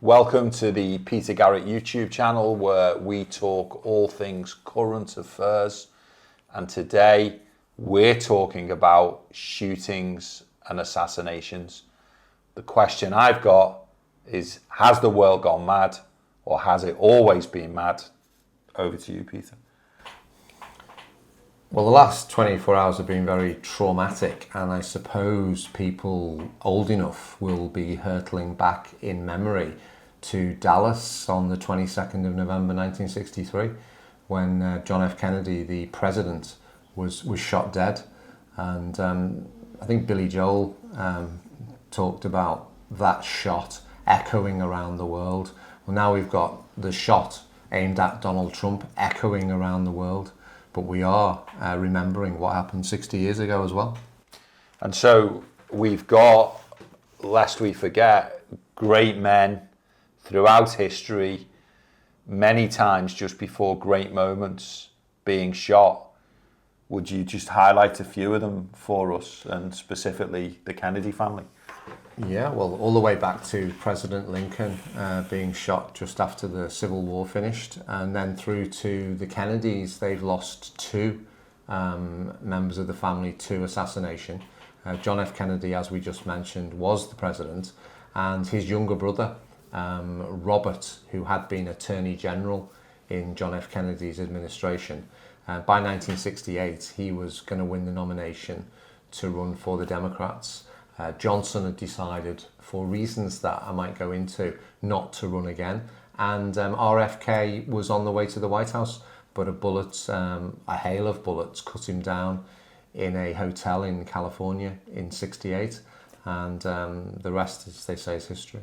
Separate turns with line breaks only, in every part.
Welcome to the Peter Garrett YouTube channel where we talk all things current affairs. And today we're talking about shootings and assassinations. The question I've got is, has the world gone mad or has it always been mad? Over to you, Peter.
Well, the last 24 hours have been very traumatic, and I suppose people old enough will be hurtling back in memory to Dallas on the 22nd of November 1963, when John F. Kennedy, the president, was shot dead. And I think Billy Joel talked about that shot echoing around the world. Well, now we've got the shot aimed at Donald Trump echoing around the world. But we are remembering what happened 60 years ago as well.
And so we've got, lest we forget, great men throughout history, many times just before great moments being shot. Would you just highlight a few of them for us, and specifically the Kennedy family?
Yeah, well, all the way back to President Lincoln being shot just after the Civil War finished, and then through to the Kennedys. They've lost two members of the family to assassination. John F. Kennedy, as we just mentioned, was the president, and his younger brother, Robert, who had been Attorney General in John F. Kennedy's administration. By 1968, he was going to win the nomination to run for the Democrats. Johnson had decided, for reasons that I might go into, not to run again, and RFK was on the way to the White House, but a hail of bullets cut him down in a hotel in California in '68, and the rest, as they say, is history.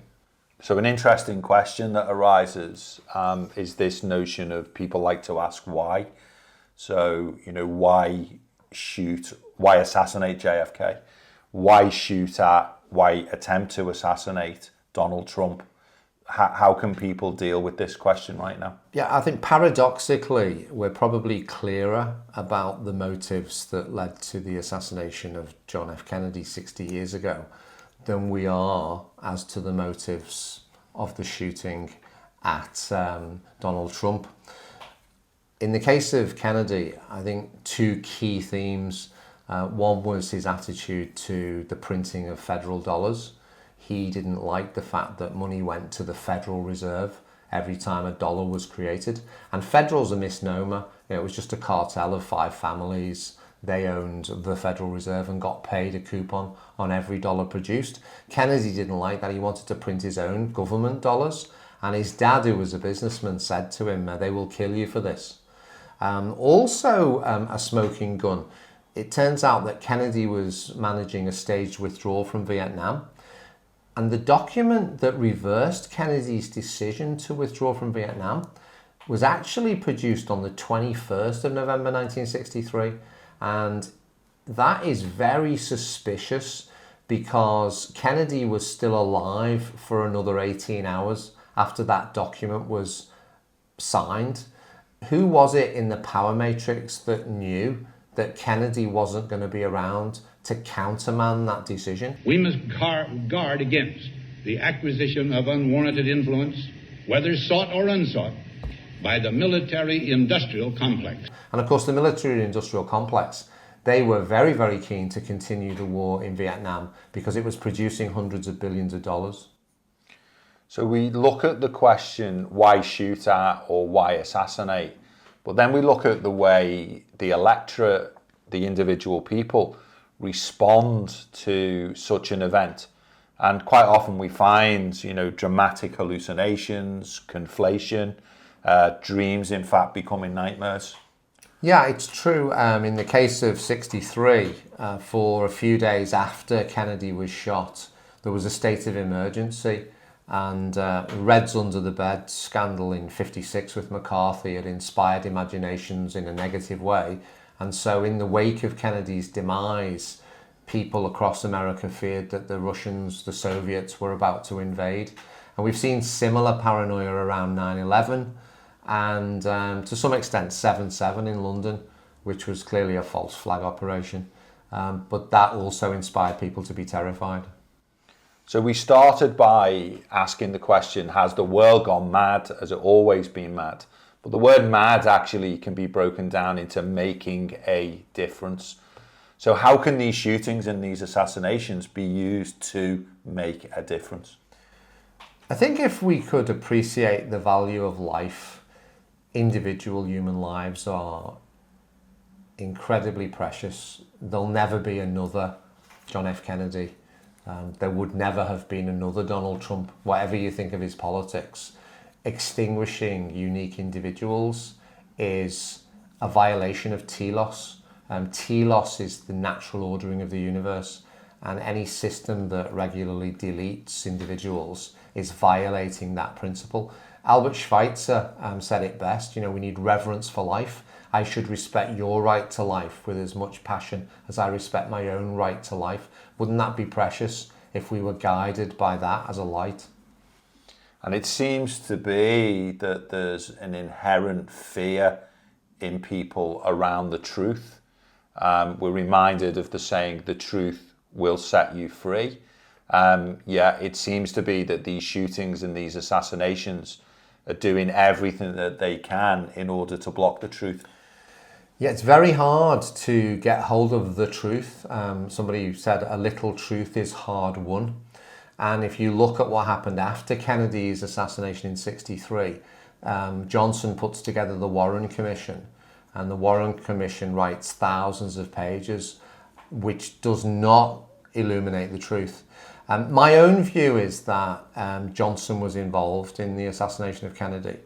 So an interesting question that arises is this notion of people like to ask why. So, why assassinate JFK? Why attempt to assassinate Donald Trump? How can people deal with this question right now?
Yeah, I think paradoxically, we're probably clearer about the motives that led to the assassination of John F. Kennedy 60 years ago than we are as to the motives of the shooting at Donald Trump. In the case of Kennedy, I think two key themes. One was his attitude to the printing of federal dollars. He didn't like the fact that money went to the Federal Reserve every time a dollar was created. And federal's a misnomer. It was just a cartel of 5 families. They owned the Federal Reserve and got paid a coupon on every dollar produced. Kennedy didn't like that. He wanted to print his own government dollars. And his dad, who was a businessman, said to him, they will kill you for this. Also, a smoking gun. It turns out that Kennedy was managing a staged withdrawal from Vietnam, and the document that reversed Kennedy's decision to withdraw from Vietnam was actually produced on the 21st of November 1963, and that is very suspicious because Kennedy was still alive for another 18 hours after that document was signed. Who was it in the power matrix that knew that Kennedy wasn't going to be around to countermand that decision?
We must guard against the acquisition of unwarranted influence, whether sought or unsought, by the military-industrial complex.
And of course, the military-industrial complex, they were very, very keen to continue the war in Vietnam because it was producing hundreds of billions of dollars.
So we look at the question, why shoot at or why assassinate? But then we look at the way the electorate, the individual people, respond to such an event. And quite often we find, dramatic hallucinations, conflation, dreams, in fact, becoming nightmares.
Yeah, it's true. In the case of '63, for a few days after Kennedy was shot, there was a state of emergency. And Reds Under the Bed scandal in '56 with McCarthy had inspired imaginations in a negative way. And so in the wake of Kennedy's demise, people across America feared that the Russians, the Soviets, were about to invade. And we've seen similar paranoia around 9/11 and to some extent 7/7 in London, which was clearly a false flag operation. But that also inspired people to be terrified.
So we started by asking the question, has the world gone mad? Has it always been mad? But the word mad actually can be broken down into making a difference. So how can these shootings and these assassinations be used to make a difference?
I think if we could appreciate the value of life, individual human lives are incredibly precious. There'll never be another John F. Kennedy. There would never have been another Donald Trump, whatever you think of his politics. Extinguishing unique individuals is a violation of telos. Telos is the natural ordering of the universe, and any system that regularly deletes individuals is violating that principle. Albert Schweitzer said it best, we need reverence for life. I should respect your right to life with as much passion as I respect my own right to life. Wouldn't that be precious if we were guided by that as a light?
And it seems to be that there's an inherent fear in people around the truth. We're reminded of the saying, the truth will set you free. It seems to be that these shootings and these assassinations are doing everything that they can in order to block the truth.
Yeah, it's very hard to get hold of the truth. Somebody said a little truth is hard won. And if you look at what happened after Kennedy's assassination in '63, Johnson puts together the Warren Commission, and the Warren Commission writes thousands of pages, which does not illuminate the truth. My own view is that Johnson was involved in the assassination of Kennedy.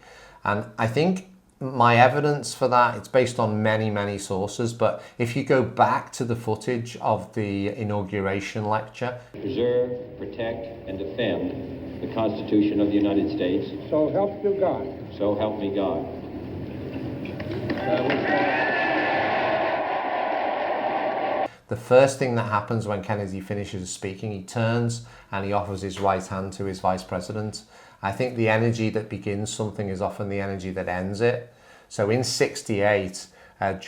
And I think my evidence for that, it's based on many, many sources, but if you go back to the footage of the inauguration lecture.
Preserve, protect, and defend the Constitution of the United States.
So help you God.
So help me God.
The first thing that happens when Kennedy finishes speaking, he turns and he offers his right hand to his vice president. I think the energy that begins something is often the energy that ends it. So in 68, in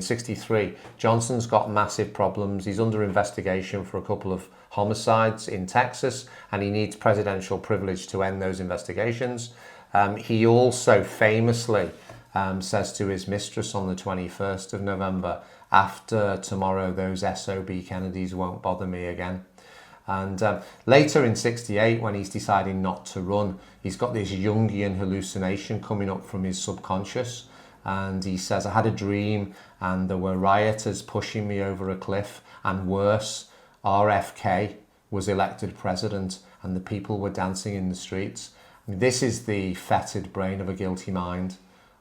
63, Johnson's got massive problems. He's under investigation for a couple of homicides in Texas, and he needs presidential privilege to end those investigations. He also famously says to his mistress on the 21st of November, after tomorrow, those SOB Kennedys won't bother me again. And later in 68, when he's deciding not to run, he's got this Jungian hallucination coming up from his subconscious. And he says, I had a dream and there were rioters pushing me over a cliff, and worse, RFK was elected president and the people were dancing in the streets. I mean, this is the fetid brain of a guilty mind.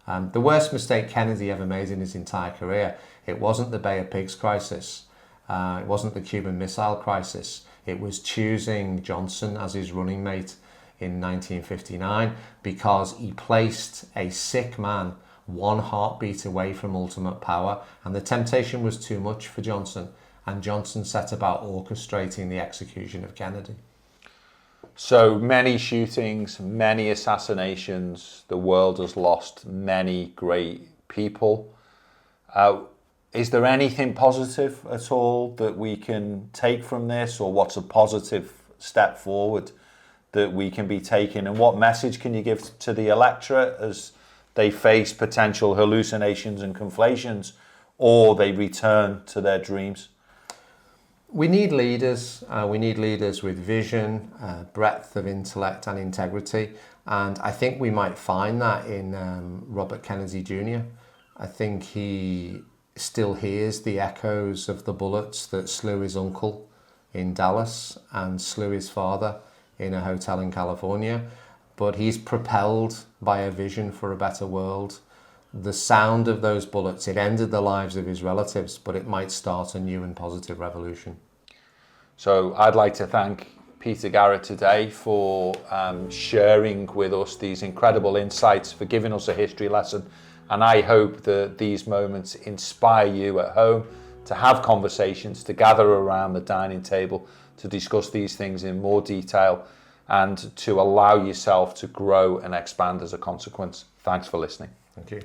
The worst mistake Kennedy ever made in his entire career, it wasn't the Bay of Pigs crisis. It wasn't the Cuban Missile Crisis. It was choosing Johnson as his running mate in 1959 because he placed a sick man one heartbeat away from ultimate power, and the temptation was too much for Johnson, and Johnson set about orchestrating the execution of Kennedy.
So many shootings, many assassinations, the world has lost many great people. Is there anything positive at all that we can take from this, or what's a positive step forward that we can be taking? And what message can you give to the electorate as they face potential hallucinations and conflations, or they return to their dreams?
We need leaders. We need leaders with vision, breadth of intellect and integrity. And I think we might find that in Robert Kennedy Jr. I think he still hears the echoes of the bullets that slew his uncle in Dallas and slew his father in a hotel in California. But he's propelled by a vision for a better world. The sound of those bullets, it ended the lives of his relatives, but it might start a new and positive revolution.
So I'd like to thank Peter Garrett today for sharing with us these incredible insights, for giving us a history lesson. And I hope that these moments inspire you at home to have conversations, to gather around the dining table, to discuss these things in more detail, and to allow yourself to grow and expand as a consequence. Thanks for listening.
Thank you.